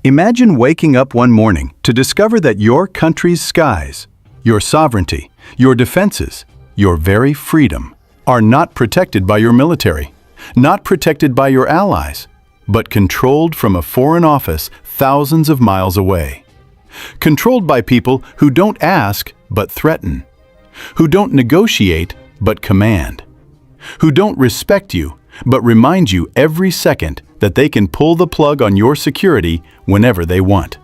Imagine waking up one morning to discover that your country's skies, your sovereignty, your defenses, your very freedom, are not protected by your military, not protected by your allies, but controlled from a foreign office thousands of miles away. Controlled by people who don't ask but threaten, who don't negotiate but command, who don't respect you but remind you every second that they can pull the plug on your security whenever they want.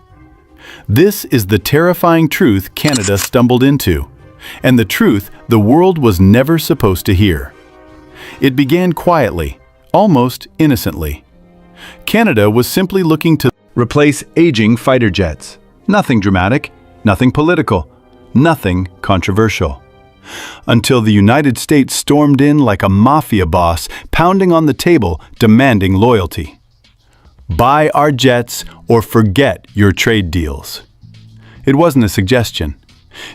This is the terrifying truth Canada stumbled into, and the truth the world was never supposed to hear. It began quietly, almost innocently. Canada was simply looking to replace aging fighter jets. Nothing dramatic, nothing political, nothing controversial. Until the United States stormed in like a mafia boss, pounding on the table, demanding loyalty. Buy our jets or forget your trade deals. It wasn't a suggestion.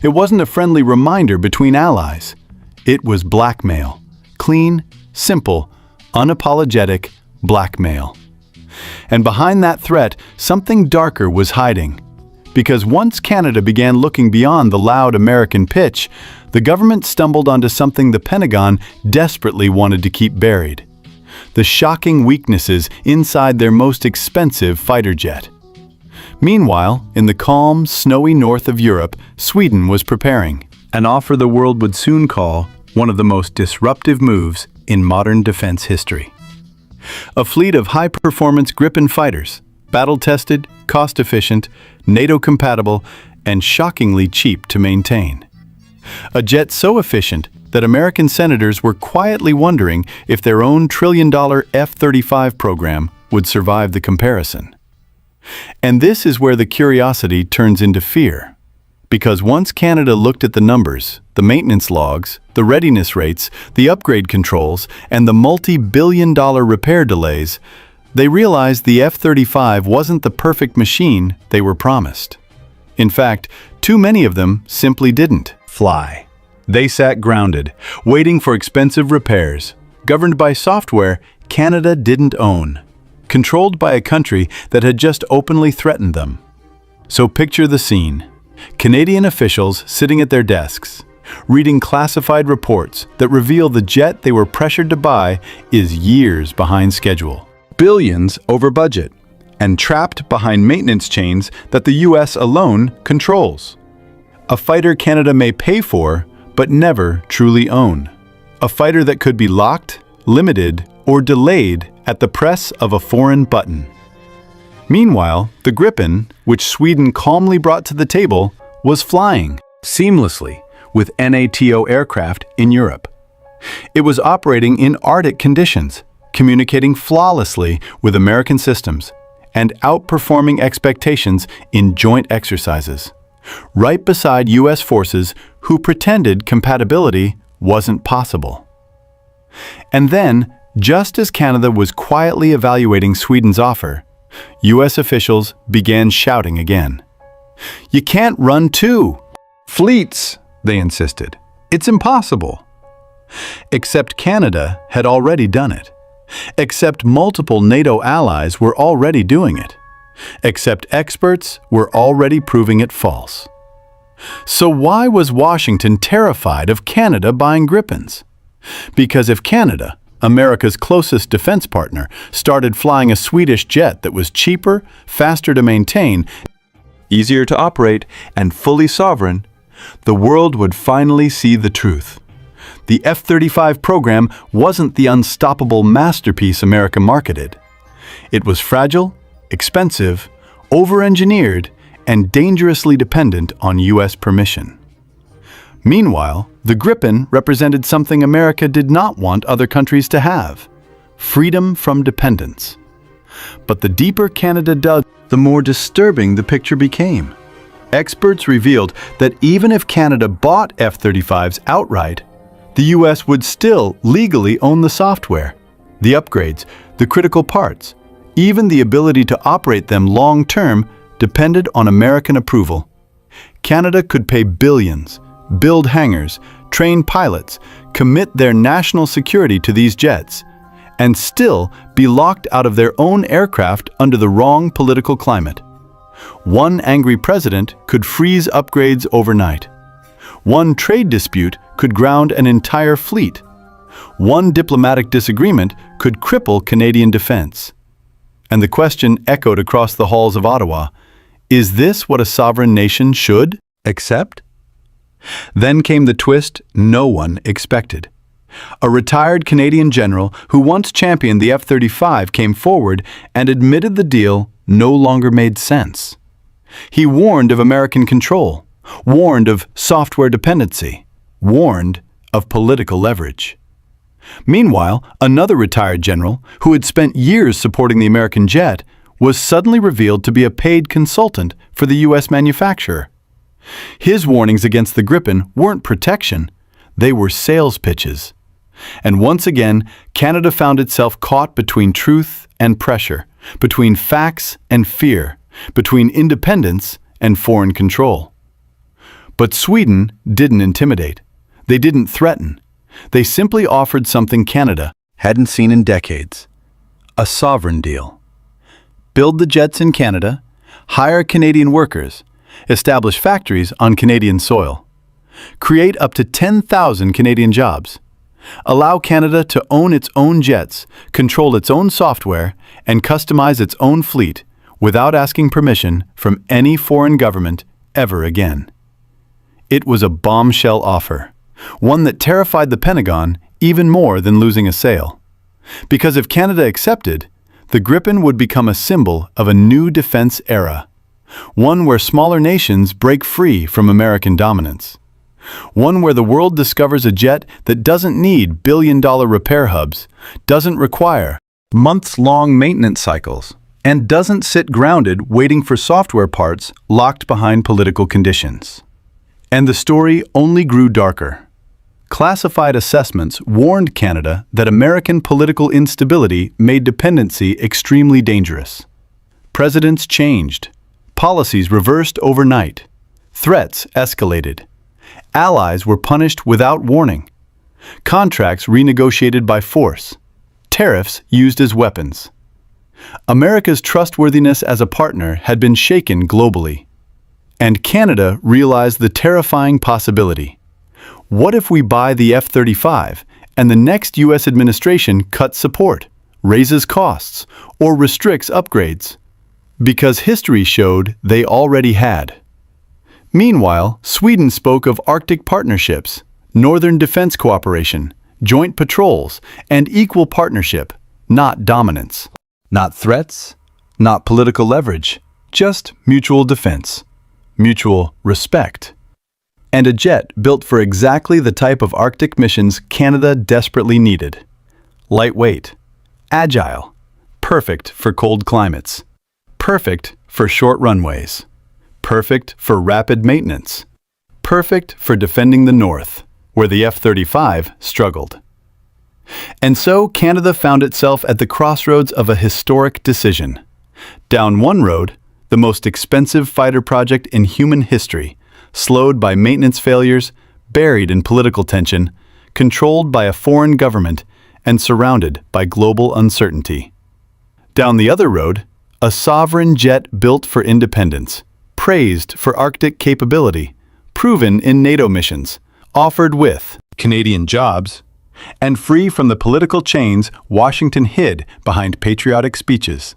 It wasn't a friendly reminder between allies. It was blackmail. Clean, simple, unapologetic blackmail. And behind that threat, something darker was hiding. Because once Canada began looking beyond the loud American pitch, the government stumbled onto something the Pentagon desperately wanted to keep buried: the shocking weaknesses inside their most expensive fighter jet. Meanwhile, in the calm, snowy north of Europe, Sweden was preparing an offer the world would soon call one of the most disruptive moves in modern defense history. A fleet of high-performance Gripen fighters, battle-tested, cost-efficient, NATO-compatible, and shockingly cheap to maintain. A jet so efficient that American senators were quietly wondering if their own trillion-dollar F-35 program would survive the comparison. And this is where the curiosity turns into fear. Because once Canada looked at the numbers, the maintenance logs, the readiness rates, the upgrade controls, and the multi-billion-dollar repair delays, they realized the F-35 wasn't the perfect machine they were promised. In fact, too many of them simply didn't fly. They sat grounded, waiting for expensive repairs, governed by software Canada didn't own, controlled by a country that had just openly threatened them. So picture the scene. Canadian officials sitting at their desks, reading classified reports that reveal the jet they were pressured to buy is years behind schedule, billions over budget, and trapped behind maintenance chains that the US alone controls. A fighter Canada may pay for, but never truly own. A fighter that could be locked, limited, or delayed at the press of a foreign button. Meanwhile, the Gripen, which Sweden calmly brought to the table, was flying seamlessly with NATO aircraft in Europe. It was operating in Arctic conditions, communicating flawlessly with American systems, and outperforming expectations in joint exercises, right beside US forces who pretended compatibility wasn't possible. And then, just as Canada was quietly evaluating Sweden's offer, US officials began shouting again. "You can't run two fleets," they insisted. "It's impossible." Except Canada had already done it. Except multiple NATO allies were already doing it. Except experts were already proving it false. So why was Washington terrified of Canada buying Gripens? Because if Canada, America's closest defense partner, started flying a Swedish jet that was cheaper, faster to maintain, easier to operate, and fully sovereign, the world would finally see the truth. The F-35 program wasn't the unstoppable masterpiece America marketed. It was fragile, expensive, over-engineered, and dangerously dependent on US permission. Meanwhile, the Gripen represented something America did not want other countries to have: freedom from dependence. But the deeper Canada dug, the more disturbing the picture became. Experts revealed that even if Canada bought F-35s outright, the US would still legally own the software, the upgrades, the critical parts. Even the ability to operate them long-term depended on American approval. Canada could pay billions, build hangars, train pilots, commit their national security to these jets, and still be locked out of their own aircraft under the wrong political climate. One angry president could freeze upgrades overnight. One trade dispute could ground an entire fleet. One diplomatic disagreement could cripple Canadian defense. And the question echoed across the halls of Ottawa, is this what a sovereign nation should accept? Then came the twist no one expected. A retired Canadian general who once championed the F-35 came forward and admitted the deal no longer made sense. He warned of American control, warned of software dependency, warned of political leverage. Meanwhile, another retired general, who had spent years supporting the American jet, was suddenly revealed to be a paid consultant for the U.S. manufacturer. His warnings against the Gripen weren't protection, they were sales pitches. And once again, Canada found itself caught between truth and pressure, between facts and fear, between independence and foreign control. But Sweden didn't intimidate. They didn't threaten. They simply offered something Canada hadn't seen in decades: a sovereign deal. Build the jets in Canada, hire Canadian workers, establish factories on Canadian soil, create up to 10,000 Canadian jobs, allow Canada to own its own jets, control its own software, and customize its own fleet without asking permission from any foreign government ever again. It was a bombshell offer, one that terrified the Pentagon even more than losing a sale. Because if Canada accepted, the Gripen would become a symbol of a new defense era, one where smaller nations break free from American dominance, one where the world discovers a jet that doesn't need billion-dollar repair hubs, doesn't require months-long maintenance cycles, and doesn't sit grounded waiting for software parts locked behind political conditions. And the story only grew darker. Classified assessments warned Canada that American political instability made dependency extremely dangerous. Presidents changed. Policies reversed overnight. Threats escalated. Allies were punished without warning. Contracts renegotiated by force. Tariffs used as weapons. America's trustworthiness as a partner had been shaken globally. And Canada realized the terrifying possibility. What if we buy the F-35 and the next U.S. administration cuts support, raises costs, or restricts upgrades? Because history showed they already had. Meanwhile, Sweden spoke of Arctic partnerships, northern defense cooperation, joint patrols, and equal partnership, not dominance. Not threats, not political leverage, just mutual defense, mutual respect. And a jet built for exactly the type of Arctic missions Canada desperately needed. Lightweight, agile, perfect for cold climates, perfect for short runways, perfect for rapid maintenance, perfect for defending the North, where the F-35 struggled. And so Canada found itself at the crossroads of a historic decision. Down one road, the most expensive fighter project in human history, slowed by maintenance failures, buried in political tension, controlled by a foreign government, and surrounded by global uncertainty. Down the other road, a sovereign jet built for independence, praised for Arctic capability, proven in NATO missions, offered with Canadian jobs, and free from the political chains Washington hid behind patriotic speeches.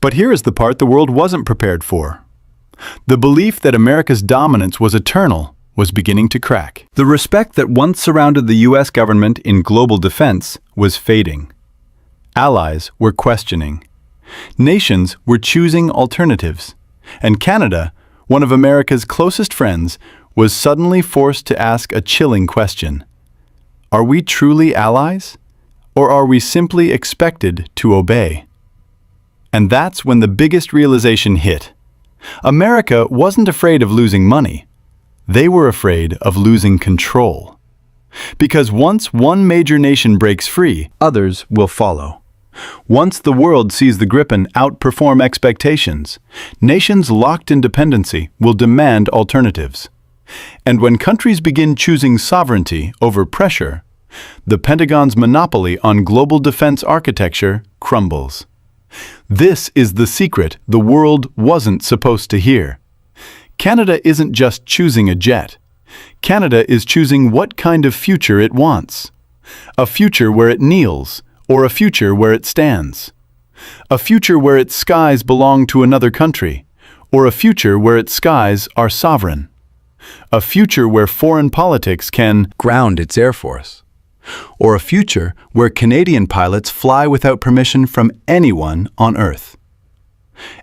But here is the part the world wasn't prepared for. The belief that America's dominance was eternal was beginning to crack. The respect that once surrounded the U.S. government in global defense was fading. Allies were questioning. Nations were choosing alternatives. And Canada, one of America's closest friends, was suddenly forced to ask a chilling question. Are we truly allies? Or are we simply expected to obey? And that's when the biggest realization hit. America wasn't afraid of losing money. They were afraid of losing control. Because once one major nation breaks free, others will follow. Once the world sees the Gripen outperform expectations, nations locked in dependency will demand alternatives. And when countries begin choosing sovereignty over pressure, the Pentagon's monopoly on global defense architecture crumbles. This is the secret the world wasn't supposed to hear. Canada isn't just choosing a jet. Canada is choosing what kind of future it wants. A future where it kneels, or a future where it stands. A future where its skies belong to another country, or a future where its skies are sovereign. A future where foreign politics can ground its air force. Or a future where Canadian pilots fly without permission from anyone on Earth.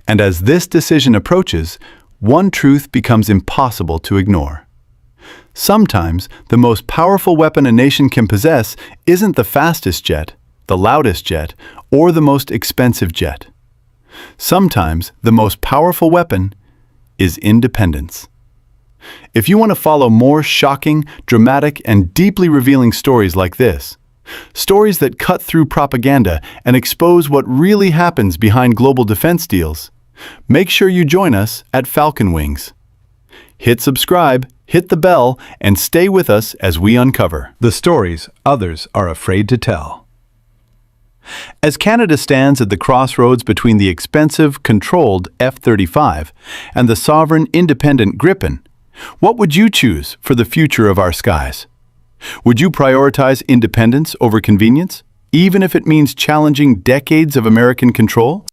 And as this decision approaches, one truth becomes impossible to ignore. Sometimes, the most powerful weapon a nation can possess isn't the fastest jet, the loudest jet, or the most expensive jet. Sometimes, the most powerful weapon is independence. If you want to follow more shocking, dramatic, and deeply revealing stories like this, stories that cut through propaganda and expose what really happens behind global defense deals, make sure you join us at Falcon Wings. Hit subscribe, hit the bell, and stay with us as we uncover the stories others are afraid to tell. As Canada stands at the crossroads between the expensive, controlled F-35 and the sovereign, independent Gripen, what would you choose for the future of our skies? Would you prioritize independence over convenience, even if it means challenging decades of American control?